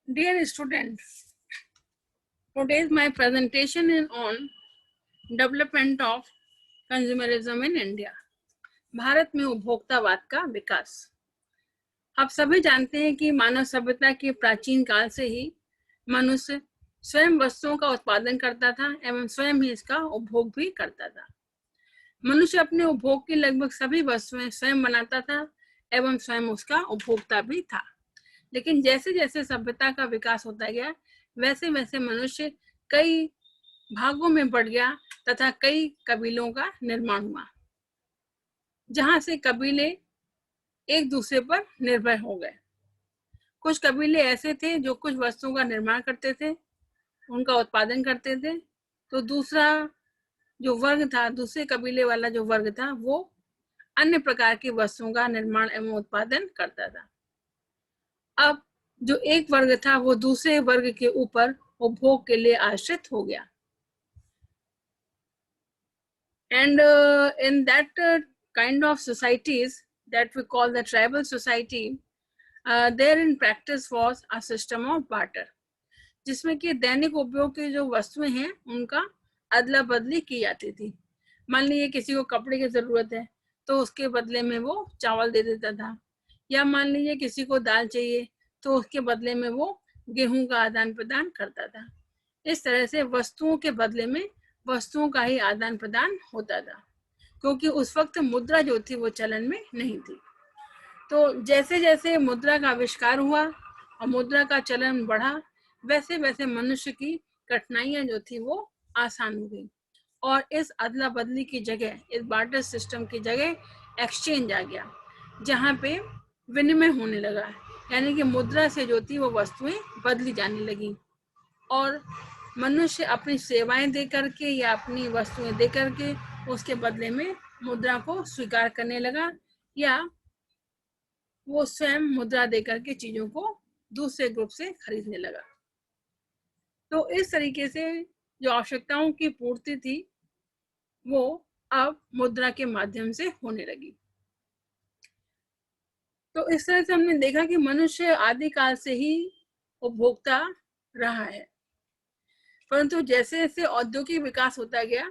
Dear student, today's my presentation is on development of consumerism in India. Bharat में उपभोक्तावाद का विकास। आप सभी जानते हैं कि मानव सभ्यता के प्राचीन काल से ही मनुष्य स्वयं वस्तुओं का उत्पादन करता था एवं स्वयं ही इसका उपभोग भी करता था। मनुष्य अपने उपभोग की लगभग सभी वस्तुएं स्वयं बनाता था एवं स्वयं उसका उपभोक्ता भी था। लेकिन जैसे जैसे सभ्यता का विकास होता गया वैसे वैसे मनुष्य कई भागों में बढ़ गया तथा कई कबीलों का निर्माण हुआ, जहां से कबीले एक दूसरे पर निर्भर हो गए। कुछ कबीले ऐसे थे जो कुछ वस्तुओं का निर्माण करते थे, उनका उत्पादन करते थे, तो दूसरा जो वर्ग था, दूसरे कबीले वाला जो वर्ग था, वो अन्य प्रकार की वस्तुओं का निर्माण एवं उत्पादन करता था। अब जो एक वर्ग था वो दूसरे वर्ग के ऊपर उपभोग के लिए आश्रित हो गया। And in that kind of societies that we call the tribal society, there in practice was a system of barter, जिसमें कि दैनिक उपयोग की जो वस्तुएं हैं उनका अदला बदली की जाती थी। मान लीजिए किसी को कपड़े की जरूरत है तो उसके बदले में वो चावल दे देता था, या मान लीजिए किसी को दाल चाहिए तो उसके बदले में वो गेहूं का आदान प्रदान करता था। इस तरह से वस्तुओं के बदले में वस्तुओं का ही आदान प्रदान होता था, क्योंकि उस वक्त मुद्रा जो थी वो चलन में नहीं थी। तो जैसे जैसे मुद्रा का आविष्कार हुआ और मुद्रा का चलन बढ़ा, वैसे वैसे मनुष्य की कठिनाइयां जो थी वो आसान हो गई और इस अदला बदली की जगह, इस बार्टर सिस्टम की जगह एक्सचेंज आ गया, जहाँ पे विनिमय होने लगा। यानी कि मुद्रा से जो थी वो वस्तुएं बदली जाने लगी और मनुष्य अपनी सेवाएं दे करके या अपनी वस्तुएं दे करके उसके बदले में मुद्रा को स्वीकार करने लगा, या वो स्वयं मुद्रा दे करके चीजों को दूसरे ग्रुप से खरीदने लगा। तो इस तरीके से जो आवश्यकताओं की पूर्ति थी वो अब मुद्रा के माध्यम से होने लगी। तो इस तरह से हमने देखा कि मनुष्य आदिकाल से ही उपभोक्ता रहा है, परंतु जैसे जैसे औद्योगिक विकास होता गया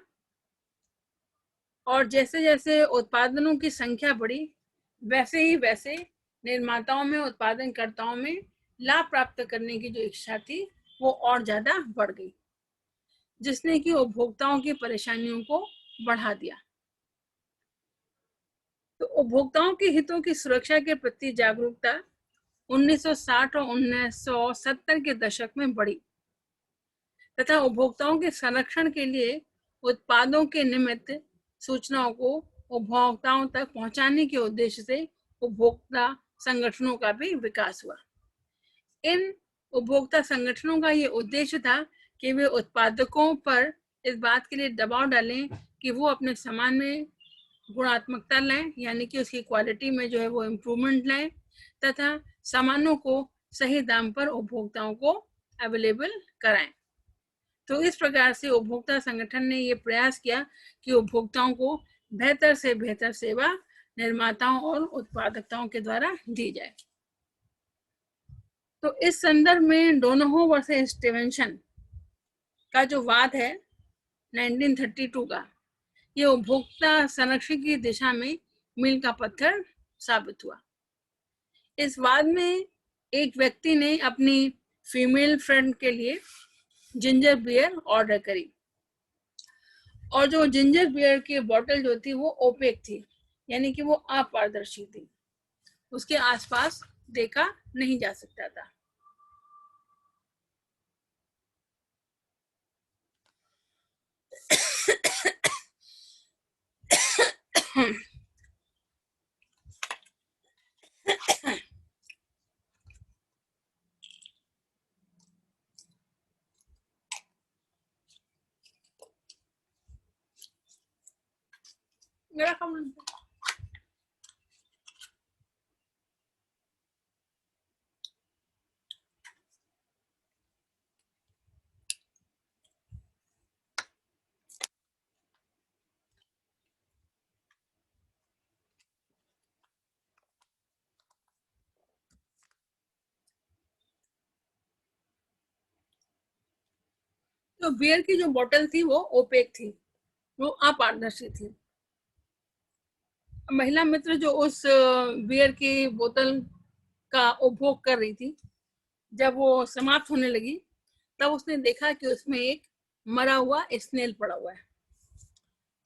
और जैसे जैसे उत्पादनों की संख्या बढ़ी, वैसे ही वैसे निर्माताओं में, उत्पादनकर्ताओं में लाभ प्राप्त करने की जो इच्छा थी वो और ज्यादा बढ़ गई, जिसने कि उपभोक्ताओं की परेशानियों को बढ़ा दिया। तो उपभोक्ताओं के हितों की सुरक्षा के प्रति जागरूकता 1960 और 1970 के दशक में बढ़ी तथा उपभोक्ताओं के संरक्षण के लिए उत्पादों के निमित्त सूचनाओं को उपभोक्ताओं तक पहुंचाने के उद्देश्य से उपभोक्ता संगठनों का भी विकास हुआ। इन उपभोक्ता संगठनों का ये उद्देश्य था कि वे उत्पादकों पर इस बात के लिए दबाव डालें कि वो अपने सामान में गुणात्मकता लाएं, यानी कि उसकी क्वालिटी में जो है वो इम्प्रूवमेंट लाएं तथा सामानों को सही दाम पर उपभोक्ताओं को अवेलेबल कराएं। तो इस प्रकार से उपभोक्ता संगठन ने ये प्रयास किया कि उपभोक्ताओं को बेहतर से बेहतर सेवा निर्माताओं और उत्पादकताओं के द्वारा दी जाए। तो इस संदर्भ में डोनाहो वर्सेस स्टीवेंसन का जो वाद है 1932 का, ये उपभोक्ता संरक्षण की दिशा में मील का पत्थर साबित हुआ। इस वाद में एक व्यक्ति ने अपनी फीमेल फ्रेंड के लिए जिंजर बियर ऑर्डर करी और जो जिंजर बियर की बोतल जो थी वो ओपेक थी, यानी कि वो अपारदर्शी थी, उसके आसपास देखा नहीं जा सकता था। मेरा कमेंट तो बियर की जो बोतल थी वो ओपेक थी, वो अपारदर्शी थी। महिला मित्र जो उस बियर की बोतल का उपभोग कर रही थी, जब वो समाप्त होने लगी तब उसने देखा कि उसमें एक मरा हुआ स्नेल पड़ा हुआ है।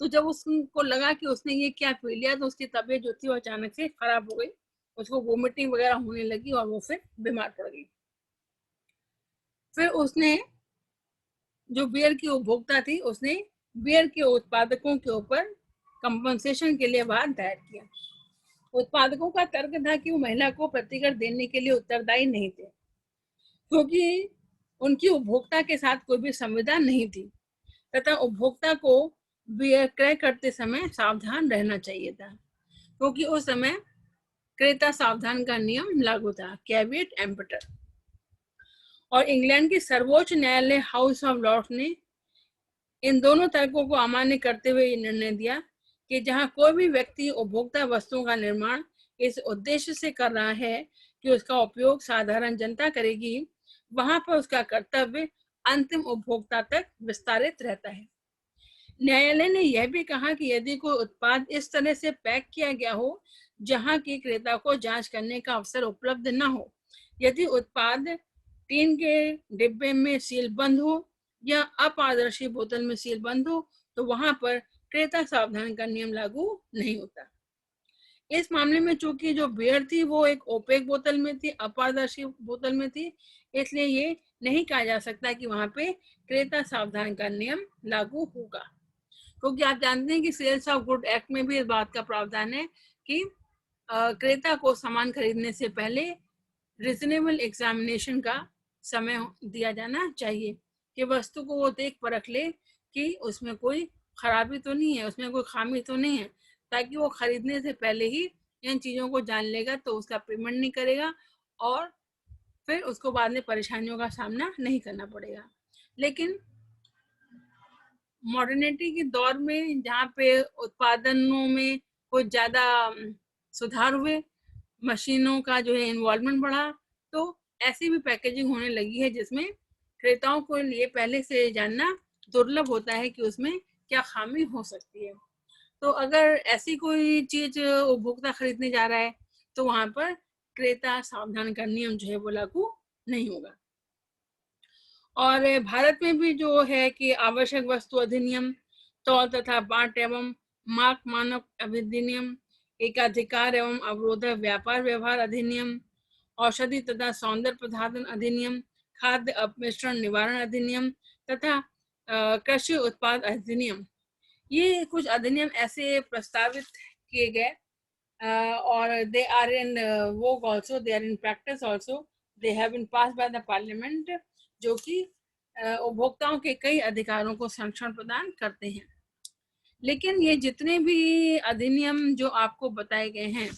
तो जब उसको लगा कि उसने ये क्या पी लिया, तो उसकी तबीयत जो थी वो अचानक से खराब हो गई, उसको वोमिटिंग वगैरह होने लगी और वो फिर बीमार पड़ गई। फिर उसने, जो बियर की उपभोक्ता थी, उसने बियर के उत्पादकों के ऊपर कंपनसेशन के लिए वाद दायर किया। उत्पादकों का तर्क था कि वो महिला को प्रतिकर देने के लिए उत्तरदायी नहीं थे, क्योंकि उनकी उपभोक्ता के साथ कोई भी संविदा नहीं थी तथा उपभोक्ता को बियर क्रय करते समय सावधान रहना चाहिए था, क्योंकि उस समय क्रेता सावधान का नियम लागू था, कैविएट एम्पेटर। और इंग्लैंड के सर्वोच्च न्यायालय हाउस ऑफ लॉर्ड्स ने इन दोनों तर्कों को अमान्य करते हुए ये निर्णय दिया कि जहां कोई भी व्यक्ति उपभोक्ता वस्तुओं का निर्माण इस उद्देश्य से कर रहा है कि उसका उपयोग साधारण जनता करेगी, वहां पर उसका कर्तव्य अंतिम उपभोक्ता तक विस्तारित रहता है। न्यायालय ने यह भी कहा कि यदि कोई उत्पाद इस तरह से पैक किया गया हो जहां की क्रेता को जांच करने का अवसर उपलब्ध न हो, यदि उत्पाद टीन के डिब्बे में सील बंद हो या अपारदर्शी बोतल में सील बंद हो, तो वहां पर क्रेता सावधान का नियम लागू नहीं होता। इस मामले में चूंकि जो बियर थी वो एक ओपेक बोतल में थी, अपारदर्शी बोतल में थी, इसलिए ये नहीं कहा जा सकता कि वहां पे क्रेता सावधान का नियम लागू होगा, क्योंकि आप जानते हैं कि सेल्स ऑफ गुड एक्ट में भी इस बात का प्रावधान है कि क्रेता को सामान खरीदने से पहले रीजनेबल एग्जामिनेशन का समय दिया जाना चाहिए, कि वस्तु को वो देख परख ले कि उसमें कोई खराबी तो नहीं है, उसमें कोई खामी तो नहीं है, ताकि वो खरीदने से पहले ही इन चीज़ों को जान लेगा तो उसका पेमेंट नहीं करेगा और फिर उसको बाद में परेशानियों का सामना नहीं करना पड़ेगा। लेकिन मॉडर्निटी के दौर में जहाँ पे उत्पादनों में कुछ ज़्यादा सुधार हुए, मशीनों का जो है इन्वॉल्वमेंट बढ़ा, तो ऐसी भी पैकेजिंग होने लगी है जिसमें क्रेताओं को लिए पहले से जानना दुर्लभ होता है कि उसमें क्या खामी हो सकती है। तो अगर ऐसी कोई चीज उपभोक्ता खरीदने जा रहा है तो वहां पर क्रेता सावधान का नियम जो है वो लागू नहीं होगा। और भारत में भी जो है कि आवश्यक वस्तु अधिनियम, तौल तथा बाट एवं मार्क मानक अधिनियम, एकाधिकार एवं अवरोधक व्यापार व्यवहार अधिनियम, औषधि तथा सौंदर्य प्रसाधन अधिनियम, खाद्य अपमिश्रण निवारण अधिनियम तथा कृषि उत्पाद अधिनियम, ये कुछ अधिनियम ऐसे प्रस्तावित किए गए और they are in vogue also, they are in practice also, they have been pass by the parliament, जो कि उपभोक्ताओं के कई अधिकारों को संरक्षण प्रदान करते हैं। लेकिन ये जितने भी अधिनियम जो आपको बताए गए हैं,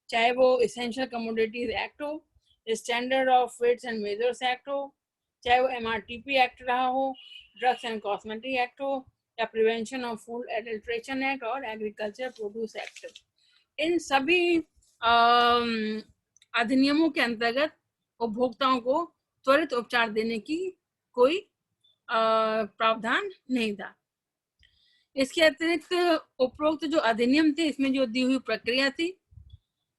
चाहे वो इसेंशियल कमोडिटीज एक्ट हो, standard of weights and measures act हो, चाहे वो MRTP एक्ट रहा हो, ड्रग्स एंड कॉस्मेटिक एक्ट हो, या prevention of food adulteration act और एग्रीकल्चर प्रोड्यूस एक्ट, इन सभी अधिनियमों के अंतर्गत उपभोक्ताओं को त्वरित उपचार देने की कोई प्रावधान नहीं था। इसके अतिरिक्त उपरोक्त जो अधिनियम थे, इसमें जो दी हुई प्रक्रिया थी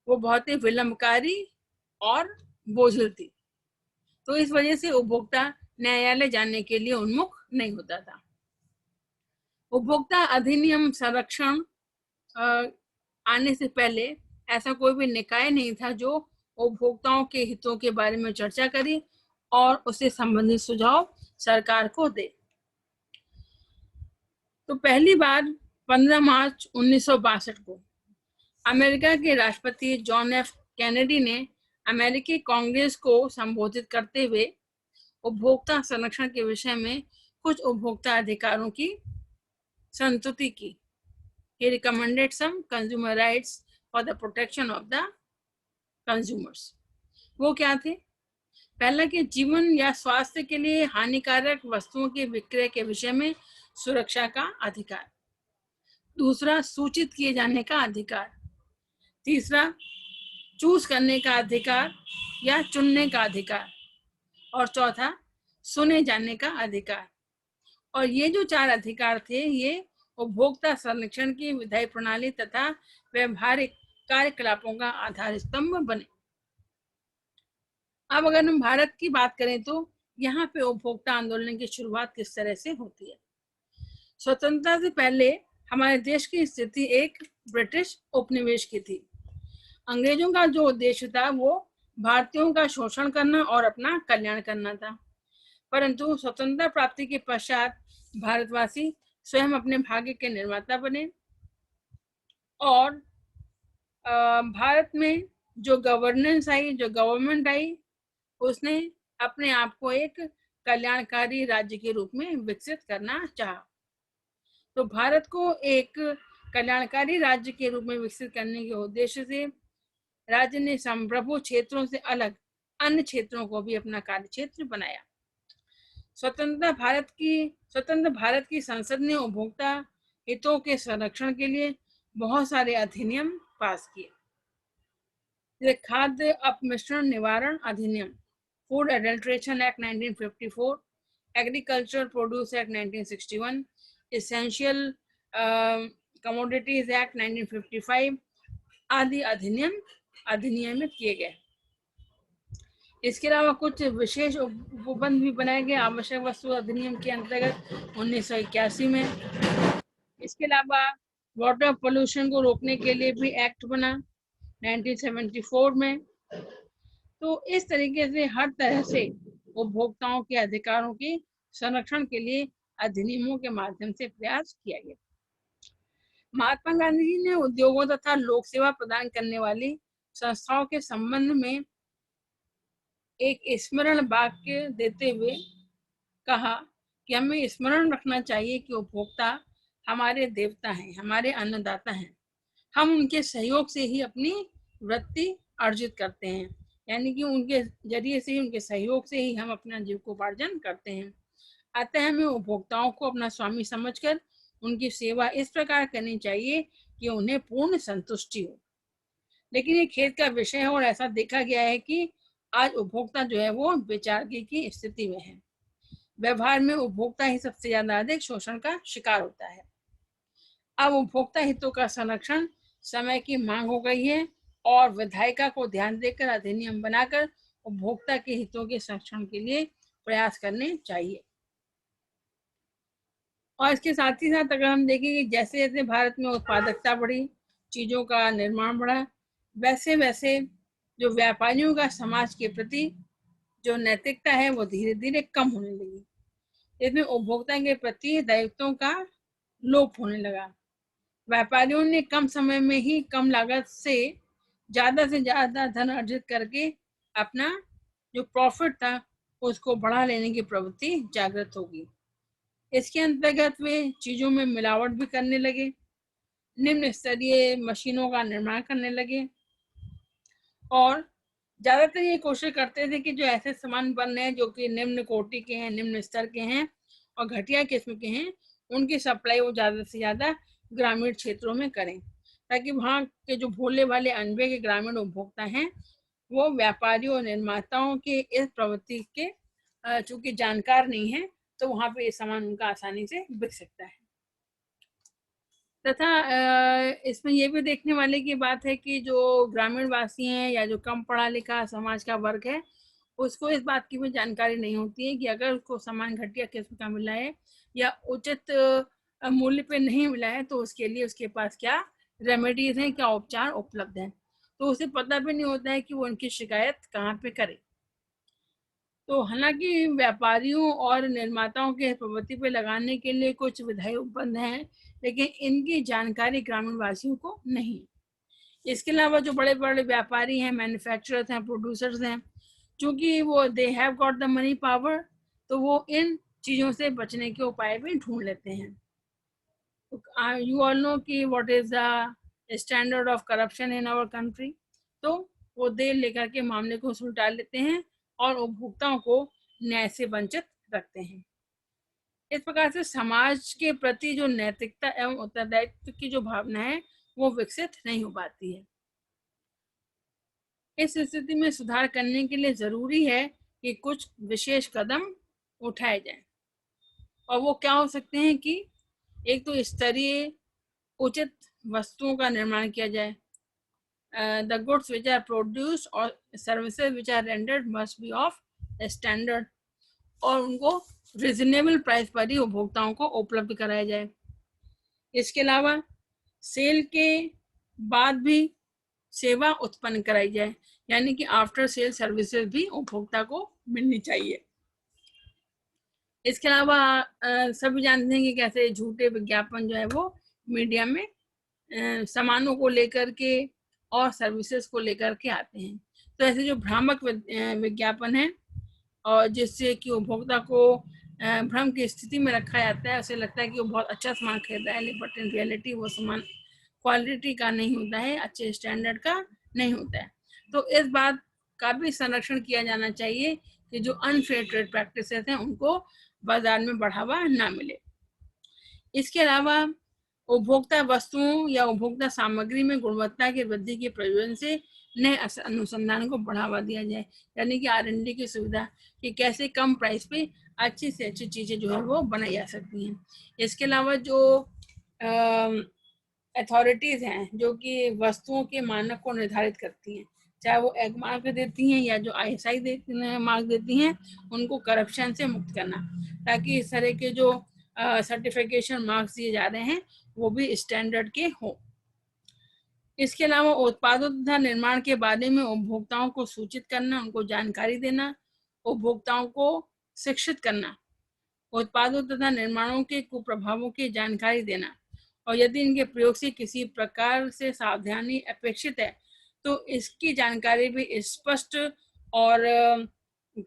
वो बहुत ही विलंबकारी और बोझिल थी, तो इस वजह से उपभोक्ता न्यायालय जाने के लिए उन्मुख नहीं होता था। उपभोक्ता अधिनियम संरक्षण आने से पहले ऐसा कोई भी निकाय नहीं था जो उपभोक्ताओं के हितों के बारे में चर्चा करे और उससे संबंधित सुझाव सरकार को दे। तो पहली बार 15 मार्च 1962 को अमेरिका के राष्ट्रपति जॉन एफ कैनेडी ने अमेरिकी कांग्रेस को संबोधित करते हुए उपभोक्ता संरक्षण के विषय में कुछ उपभोक्ता अधिकारों की संस्तुति की। He recommended some consumer rights for the protection of the consumers. वो क्या थे? पहला कि जीवन या स्वास्थ्य के लिए हानिकारक वस्तुओं के विक्रय के विषय में सुरक्षा का अधिकार। दूसरा, सूचित किए जाने का अधिकार। तीसरा, चूज करने का अधिकार या चुनने का अधिकार। और चौथा, सुने जाने का अधिकार। और ये जो 4 अधिकार थे ये उपभोक्ता संरक्षण की विधायी प्रणाली तथा व्यवहारिक कार्यकलापों का आधार स्तंभ बने। अब अगर हम भारत की बात करें तो यहाँ पे उपभोक्ता आंदोलन की शुरुआत किस तरह से होती है। स्वतंत्रता से पहले हमारे देश की स्थिति एक ब्रिटिश उपनिवेश की थी। अंग्रेजों का जो उद्देश्य था वो भारतीयों का शोषण करना और अपना कल्याण करना था। परंतु स्वतंत्रता प्राप्ति के पश्चात भारतवासी स्वयं अपने भाग्य के निर्माता बने और भारत में जो गवर्नेंस आई, जो गवर्नमेंट आई, उसने अपने आप को एक कल्याणकारी राज्य के रूप में विकसित करना चाहा। तो भारत को एक कल्याणकारी राज्य के रूप में विकसित करने के उद्देश्य से राज्य ने संप्रभु क्षेत्रों से अलग अन्य क्षेत्रों को भी अपना कार्य क्षेत्र बनाया। स्वतंत्र भारत की संसद ने उपभोक्ता हितों के संरक्षण के लिए बहुत सारे अधिनियम पास किए, जैसे खाद्य अपमिश्रण निवारण अधिनियम, food adulteration act 1954, agriculture produce act 1961, essential commodities act 1955 आदि अधिनियमित किए गए। इसके अलावा कुछ विशेष उपबंध भी बनाए गए आवश्यक वस्तु अधिनियम के अंतर्गत 1981 में। इसके अलावा वाटर पोल्यूशन को रोकने के लिए भी एक्ट बना 1974 में। तो इस तरीके से हर तरह से उपभोक्ताओं के अधिकारों के संरक्षण के लिए अधिनियमों के माध्यम से प्रयास किया गया। महात्मा गांधी जी ने उद्योगों तथा लोक सेवा प्रदान करने वाली संस्थाओं के संबंध में एक स्मरण वाक्य देते हुए कहा कि हमें स्मरण रखना चाहिए कि उपभोक्ता हमारे देवता हैं, हमारे अन्नदाता हैं। हम उनके सहयोग से ही अपनी वृत्ति अर्जित करते हैं, यानी कि उनके जरिए से ही, उनके सहयोग से ही हम अपना जीविकोपार्जन करते हैं। अतः हमें उपभोक्ताओं को अपना स्वामी समझकर उनकी सेवा इस प्रकार करनी चाहिए कि उन्हें पूर्ण संतुष्टि हो। लेकिन ये खेद का विषय है और ऐसा देखा गया है कि आज उपभोक्ता जो है वो बेचारगी की स्थिति में है। व्यवहार में उपभोक्ता ही सबसे ज्यादा अधिक शोषण का शिकार होता है। अब उपभोक्ता हितों का संरक्षण समय की मांग हो गई है और विधायिका को ध्यान देकर अधिनियम बनाकर उपभोक्ता के हितों के संरक्षण के लिए प्रयास करने चाहिए। और इसके साथ ही साथ अगर हम देखें कि जैसे जैसे भारत में उत्पादकता बढ़ी, चीजों का निर्माण बढ़ा, वैसे वैसे जो व्यापारियों का समाज के प्रति जो नैतिकता है वो धीरे धीरे कम होने लगी। इसमें उपभोक्ता के प्रति दायित्वों का लोप होने लगा। व्यापारियों ने कम समय में ही कम लागत से ज्यादा धन अर्जित करके अपना जो प्रॉफिट था उसको बढ़ा लेने की प्रवृत्ति जागृत होगी। इसके अंतर्गत वे चीजों में मिलावट भी करने लगे, निम्न स्तरीय मशीनों का निर्माण करने लगे और ज्यादातर ये कोशिश करते थे कि जो ऐसे सामान बन रहे हैं जो कि निम्न कोटि के हैं, निम्न स्तर के हैं और घटिया किस्म के हैं, उनकी सप्लाई वो ज्यादा से ज्यादा ग्रामीण क्षेत्रों में करें, ताकि वहाँ के जो भोले भाले अनबे के ग्रामीण उपभोक्ता हैं वो व्यापारियों और निर्माताओं के इस प्रवृत्ति के चूंकि जानकार नहीं है, तो वहाँ पे ये सामान उनका आसानी से बिक सकता है। तथा इसमें ये भी देखने वाले की बात है कि जो ग्रामीण वासी हैं या जो कम पढ़ा लिखा समाज का वर्ग है, उसको इस बात की भी जानकारी नहीं होती है कि अगर उसको सामान घटिया किस्म का मिला है या उचित मूल्य पे नहीं मिला है तो उसके लिए उसके पास क्या रेमेडीज हैं, क्या उपचार उपलब्ध हैं, तो उसे पता भी नहीं होता है कि वो उनकी शिकायत कहाँ पे करे। तो हालांकि व्यापारियों और निर्माताओं के प्रवृत्ति पे लगाने के लिए कुछ विधायी उपबंध हैं, लेकिन इनकी जानकारी ग्रामीण वासियों को नहीं। इसके अलावा जो बड़े बड़े व्यापारी हैं, मैन्युफैक्चरर्स हैं, प्रोड्यूसर्स हैं, चूंकि वो they have got the money power, तो वो इन चीजों से बचने के उपाय भी ढूंढ लेते हैं। यू ऑल नो कि what is the standard of corruption in our country. तो वो देर लेकर के मामले को सुलझा लेते हैं और उपभोक्ताओं को न्याय से वंचित रखते हैं। इस प्रकार से समाज के प्रति जो नैतिकता एवं उत्तरदायित्व की जो भावना है वो विकसित नहीं हो पाती है। इस स्थिति में सुधार करने के लिए जरूरी है कि कुछ विशेष कदम उठाए जाएं। और वो क्या हो सकते हैं कि एक तो स्तरीय उचित वस्तुओं का निर्माण किया जाए, the goods which are produced or services which are rendered must be of standard, और उनको रिजनेबल प्राइस पर ही उपभोक्ताओं को उपलब्ध कराया जाए। इसके अलावा सेल के बाद भी सेवा उत्पन्न कराई जाए, यानी कि आफ्टर सेल सर्विसेज भी उपभोक्ता को मिलनी चाहिए। इसके अलावा सभी जानते हैं कि कैसे झूठे विज्ञापन जो है वो मीडिया में सामानों को लेकर के और सर्विसेज को लेकर के आते हैं। तो ऐसे जो भ्रामक विज्ञापन है और जिससे कि उपभोक्ता को भ्रम की स्थिति में रखा जाता है, उसे लगता है कि वो बहुत अच्छा सामान खरीद रहा है, बट इन रियलिटी वो सामान क्वालिटी का नहीं होता है, अच्छे स्टैंडर्ड का नहीं होता है। तो इस बात का भी संरक्षण किया जाना चाहिए कि जो अनफेयर ट्रेड प्रैक्टिसेस हैं उनको बाजार में बढ़ावा ना मिले। इसके अलावा उपभोक्ता वस्तुओं या उपभोक्ता सामग्री में गुणवत्ता की वृद्धि के प्रयोजन से नए अनुसंधान को बढ़ावा दिया जाए, यानी कि R&D की सुविधा कि कैसे कम प्राइस पे अच्छी से अच्छी चीजें जो है वो बनाई जा सकती हैं। इसके अलावा जो अथॉरिटीज हैं जो कि वस्तुओं के मानक को निर्धारित करती हैं, चाहे वो एग मार्क देती हैं या जो ISI मार्क देती हैं, उनको करप्शन से मुक्त करना, ताकि इस तरह के जो सर्टिफिकेशन मार्क्स दिए जा रहे हैं वो भी स्टैंडर्ड के हो। इसके अलावा उत्पादों तथा निर्माण के बारे में उपभोक्ताओं को सूचित करना, उनको जानकारी देना, उपभोक्ताओं को शिक्षित करना, उत्पादों तथा निर्माणों के कुप्रभावों की जानकारी देना, और यदि इनके प्रयोग से किसी प्रकार से सावधानी अपेक्षित है तो इसकी जानकारी भी स्पष्ट और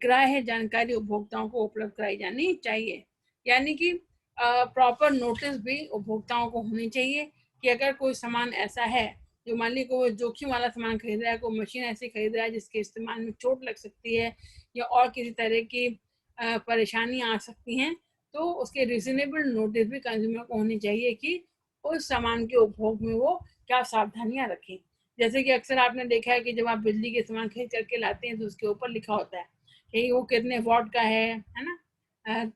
ग्राह्य जानकारी उपभोक्ताओं को उपलब्ध कराई जानी चाहिए। यानी कि प्रॉपर नोटिस भी उपभोक्ताओं को होनी चाहिए कि अगर कोई सामान ऐसा है जो मान ली कोई जोखिम वाला सामान खरीद रहा है, कोई मशीन ऐसी खरीद रहा है जिसके इस्तेमाल में चोट लग सकती है या और किसी तरह की परेशानी आ सकती हैं, तो उसके रिजनेबल नोटिस भी कंज्यूमर को होनी चाहिए कि उस सामान के उपभोग में वो क्या सावधानियां रखें। जैसे कि अक्सर आपने देखा है कि जब आप बिजली के सामान खरीद करके लाते हैं तो उसके ऊपर लिखा होता है कि वो कितने वॉट का है ना,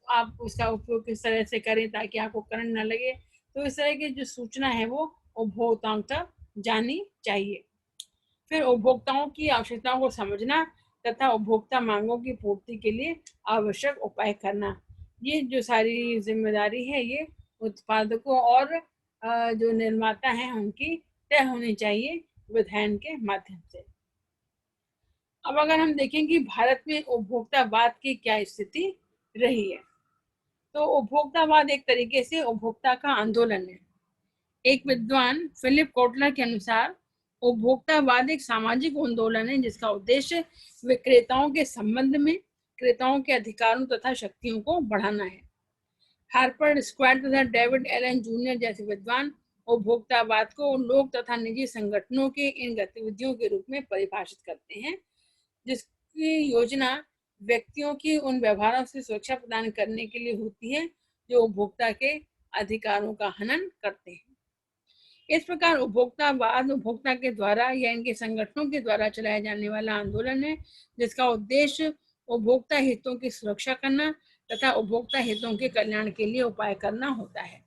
आप उसका उपयोग किस तरह से करें ताकि आपको करंट ना लगे। तो इस तरह की जो सूचना है वो उपभोक्ताओं तक जानी चाहिए। फिर उपभोक्ताओं की आवश्यकताओं को समझना तथा उपभोक्ता मांगों की पूर्ति के लिए आवश्यक उपाय करना, ये जो सारी जिम्मेदारी है ये उत्पादकों और जो निर्माता हैं उनकी तय होनी चाहिए विधायन के माध्यम से। अब अगर हम देखें कि भारत में उपभोक्तावाद की क्या स्थिति रही है, तो उपभोक्तावाद एक तरीके से उपभोक्ता का आंदोलन है। एक विद्वान फिलिप कोटलर के अनुसार उपभोक्तावाद एक सामाजिक आंदोलन है जिसका उद्देश्य विक्रेताओं के संबंध में क्रेताओं के अधिकारों तथा शक्तियों को बढ़ाना है। हार्पर स्क्वाड तथा डेविड एलन जूनियर जैसे विद्वान उपभोक्तावाद को लोक तथा निजी संगठनों के इन गतिविधियों के रूप में परिभाषित करते हैं जिसकी योजना व्यक्तियों की उन व्यवहारों से सुरक्षा प्रदान करने के लिए होती है जो उपभोक्ता के अधिकारों का हनन करते हैं। इस प्रकार उपभोक्तावाद उपभोक्ता के द्वारा या इनके संगठनों के द्वारा चलाया जाने वाला आंदोलन है जिसका उद्देश्य उपभोक्ता हितों की सुरक्षा करना तथा उपभोक्ता हितों के कल्याण के लिए उपाय करना होता है।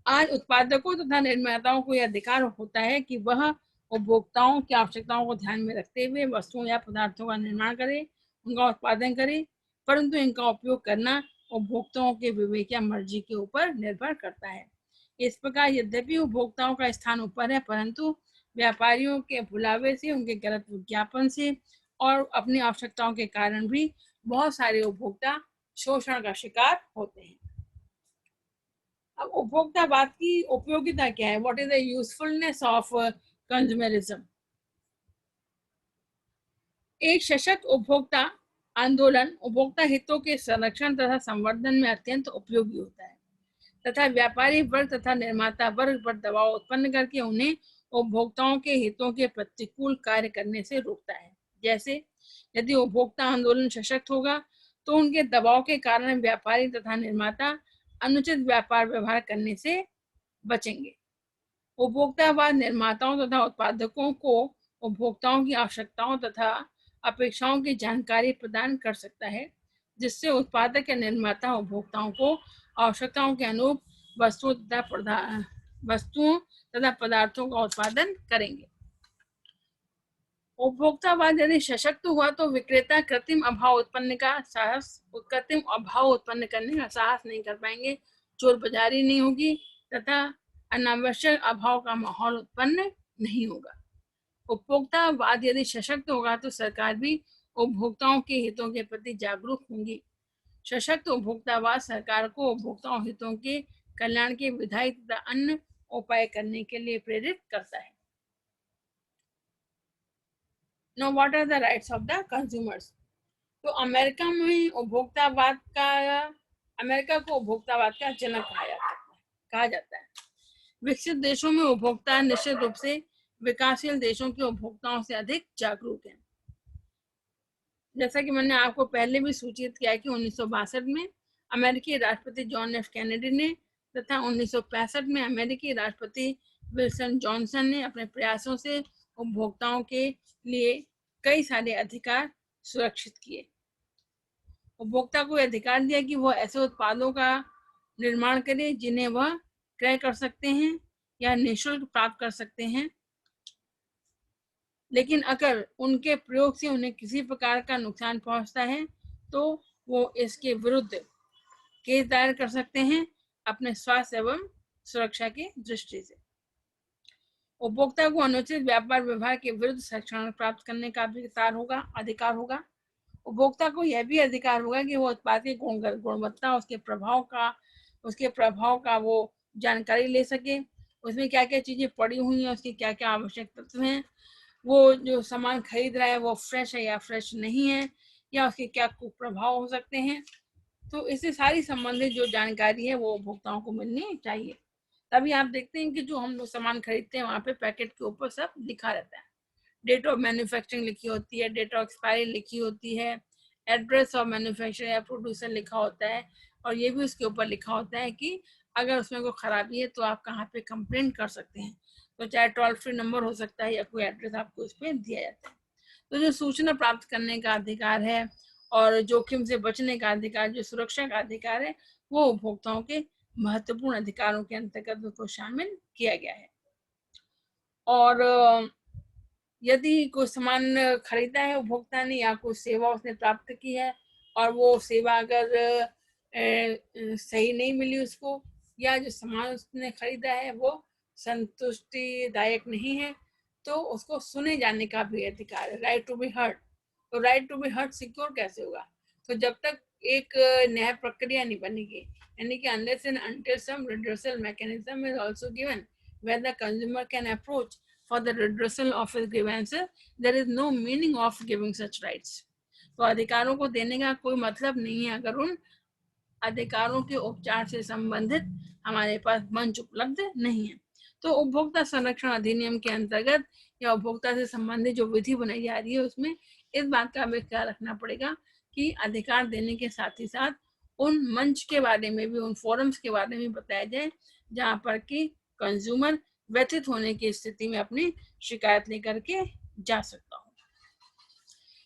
आज उत्पादकों तथा निर्माताओं को यह अधिकार होता है कि वह उपभोक्ताओं की आवश्यकताओं को ध्यान में रखते हुए वस्तुओं या पदार्थों का निर्माण करें, उनका उत्पादन करें, परंतु इनका उपयोग करना उपभोक्ताओं के विवेक या मर्जी के ऊपर निर्भर करता है। इस प्रकार यद्यपि उपभोक्ताओं का स्थान ऊपर है, परंतु व्यापारियों के भुलावे से, उनके गलत विज्ञापन से और अपनी आवश्यकताओं के कारण भी बहुत सारे उपभोक्ता शोषण का शिकार होते हैं। अब उपभोक्तावाद की उपयोगिता क्या है? What is the usefulness of consumerism? एक सशक्त उपभोक्ता आंदोलन उपभोक्ता हितों के संरक्षण तथा संवर्धन में अत्यंत उपयोगी होता है तथा व्यापारी वर्ग तथा निर्माता वर्ग पर दबाव उत्पन्न करके उन्हें उपभोक्ताओं के हितों के प्रतिकूल कार्य करने से रोकता है। जैसे यदि उपभोक्ता आंदोलन सशक्त होगा तो उनके दबाव के कारण व्यापारी तथा निर्माता अनुचित व्यापार व्यवहार करने से बचेंगे। उपभोक्तावाद निर्माताओं तथा उत्पादकों को उपभोक्ताओं की आवश्यकताओं तथा अपेक्षाओं की जानकारी प्रदान कर सकता है जिससे उत्पादक या निर्माता उपभोक्ताओं को आवश्यकताओं के अनुरूप वस्तुओं तथा पदार्थों का उत्पादन करेंगे। उपभोक्तावाद यदि सशक्त हुआ तो विक्रेता कृत्रिम अभाव उत्पन्न करने का साहस नहीं कर पाएंगे, चोर बाजारी नहीं होगी तथा अनावश्यक अभाव का माहौल उत्पन्न नहीं होगा। उपभोक्तावाद यदि सशक्त होगा तो सरकार भी उपभोक्ताओं के हितों के प्रति जागरूक होंगी। सशक्त उपभोक्तावाद सरकार को उपभोक्ताओं हितों के कल्याण के विधायी तथा अन्य उपाय करने के लिए प्रेरित करता है। Now, what are the rights of the consumers? तो अमेरिका को उपभोक्तावाद का जनक कहा जाता है। विकसित देशों में उपभोक्ता निश्चित रूप से विकासशील देशों के उपभोक्ताओं से अधिक जागरूक हैं। जैसा कि मैंने आपको पहले भी सूचित किया कि 1962 में अमेरिकी राष्ट्रपति जॉन एफ कैनेडी ने तथा 1965 में अमेरिकी राष्ट्रपति विल्सन जॉनसन ने अपने प्रयासों से उपभोक्ताओं के लिए कई सारे अधिकार सुरक्षित किए। उपभोक्ता को अधिकार दिया कि वह ऐसे उत्पादों का निर्माण करे जिन्हें वह क्रय कर सकते हैं या निःशुल्क प्राप्त कर सकते हैं, लेकिन अगर उनके प्रयोग से उन्हें किसी प्रकार का नुकसान पहुंचता है तो वो इसके विरुद्ध केस दायर कर सकते हैं अपने स्वास्थ्य एवं सुरक्षा की दृष्टि से। उपभोक्ता को अनुचित व्यापार व्यवहार के विरुद्ध संरक्षण प्राप्त करने का भी अधिकार होगा। उपभोक्ता को यह भी अधिकार होगा कि वो उत्पाद की गुणवत्ता, उसके प्रभाव का वो जानकारी ले सके, उसमें क्या क्या चीजें पड़ी हुई हैं, उसकी क्या क्या आवश्यक तत्व हैं, वो जो सामान खरीद रहा है वो फ्रेश है या फ्रेश नहीं है, या उसके क्या कुप्रभाव हो सकते हैं। तो इससे सारी संबंधित जो जानकारी है वो उपभोक्ताओं को मिलनी चाहिए। तभी आप देखते हैं कि जो हम लोग सामान खरीदते हैं वहाँ पे पैकेट के ऊपर सब लिखा रहता है, डेट ऑफ मैन्युफैक्चरिंग लिखी होती है, डेट ऑफ एक्सपायरी लिखी होती है, एड्रेस ऑफ मैन्युफैक्चरर या प्रोड्यूसर लिखा होता है, और ये भी उसके ऊपर लिखा होता है कि अगर उसमें कोई खराबी है तो आप कहाँ पे कंप्लेंट कर सकते हैं। तो चाहे टोल फ्री नंबर हो सकता है या कोई एड्रेस आपको उस पर दिया जाता है। तो जो सूचना प्राप्त करने का अधिकार है और जोखिम से बचने का अधिकार, जो सुरक्षा का अधिकार है, वो उपभोक्ताओं के महत्वपूर्ण अधिकारों के अंतर्गत उसको शामिल किया गया है। और यदि कोई सामान खरीदा है उपभोक्ता ने या कोई सेवा उसने प्राप्त की है और वो सेवा अगर सही नहीं मिली उसको, या जो सामान उसने खरीदा है वो संतुष्टिदायक नहीं है, तो उसको सुने जाने का भी अधिकार है, राइट टू बी हर्ड। तो right to be heard secure कैसे होगा? तो जब तक एक न्याय प्रक्रिया नहीं बनेगी, यानी कि unless and until some redressal mechanism is also given where the consumer can approach for the redressal of his grievances, there is no meaning of giving such rights. तो अधिकारों को देने का कोई मतलब नहीं है अगर उन अधिकारों के उपचार से संबंधित हमारे पास मंच उपलब्ध नहीं है। तो उपभोक्ता संरक्षण अधिनियम के अंतर्गत या उपभोक्ता से संबंधित जो विधि बनाई जा रही है उसमें इस बात का भी ख्याल रखना पड़ेगा कि अधिकार देने के साथ ही साथ उन मंच के बारे में भी, उन फोरम्स के बारे में बताया जाए जहाँ पर कि कंज्यूमर व्यथित होने की स्थिति में अपनी शिकायत लेकर के जा सकता हो।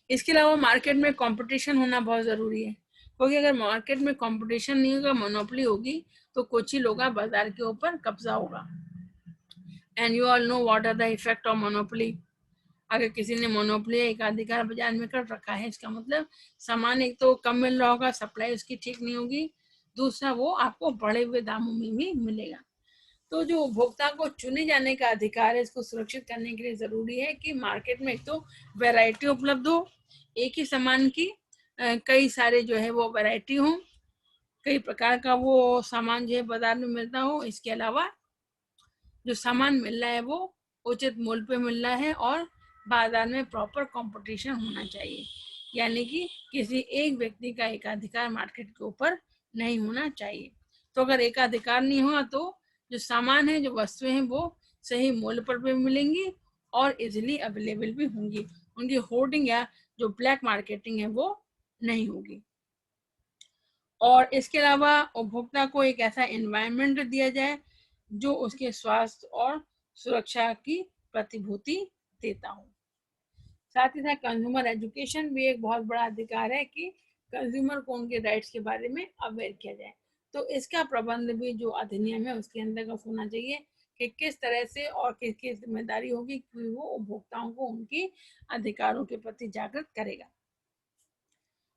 इसके अलावा मार्केट में कंपटीशन होना बहुत जरूरी है, क्योंकि अगर मार्केट में कंपटीशन नहीं होगा, मोनोपोली होगी, तो कुछ ही लोग बाजार के ऊपर कब्जा होगा। And you all know what are the effect of monopoly. अगर किसी ने मोनोपोली एकाधिकार बाजार में कर रखा है, इसका मतलब सामान एक तो कम मिल रहा होगा, सप्लाई उसकी ठीक नहीं होगी, दूसरा वो आपको बढ़े हुए दामों में भी मिलेगा। तो जो उपभोक्ता को चुने जाने का अधिकार है, इसको सुरक्षित करने के लिए जरूरी है कि मार्केट में एक तो वैरायटी उपलब्ध हो, एक ही सामान की कई सारे जो है वो वैरायटी हो, कई प्रकार का वो सामान जो है बाजार में मिलता हो। इसके अलावा जो सामान मिल रहा है वो उचित मूल्य पे मिल रहा है और बाजार में प्रॉपर कंपटीशन होना चाहिए, यानी कि किसी एक व्यक्ति का एकाधिकार मार्केट के ऊपर नहीं होना चाहिए। तो अगर एकाधिकार नहीं हुआ तो जो सामान है, जो वस्तुएं हैं, वो सही मूल्य पर भी मिलेंगी और इजीली अवेलेबल भी होंगी, उनकी होर्डिंग या जो ब्लैक मार्केटिंग है वो नहीं होगी। और इसके अलावा उपभोक्ता को एक ऐसा एनवायरनमेंट दिया जाए जो उसके स्वास्थ्य और सुरक्षा की प्रतिभूति देता हो। साथ ही साथ कंज्यूमर एजुकेशन भी एक बहुत बड़ा अधिकार है कि कंज्यूमर को उनके राइट्स के बारे में अवेयर किया जाए। तो इसका प्रबंध भी जो अधिनियम है उसके अंतर्गत होना चाहिए कि किस तरह से और किसकी जिम्मेदारी होगी कि वो उपभोक्ताओं को उनकी अधिकारों के प्रति जागृत करेगा।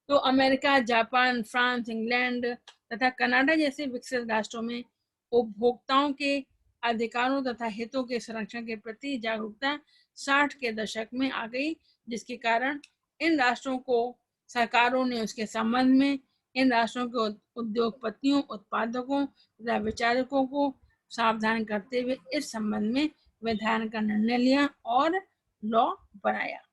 तो अमेरिका, जापान, फ्रांस, इंग्लैंड तथा कनाडा जैसे विकसित राष्ट्रों में उपभोक्ताओं के अधिकारों तथा हितों के संरक्षण के प्रति जागरूकता 60 के दशक में आ गई, जिसके कारण इन राष्ट्रों को सरकारों ने उसके संबंध में इन राष्ट्रों के उद्योगपतियों, उत्पादकों तथा विचारकों को सावधान करते हुए इस संबंध में विधान का निर्णय लिया और लॉ बनाया।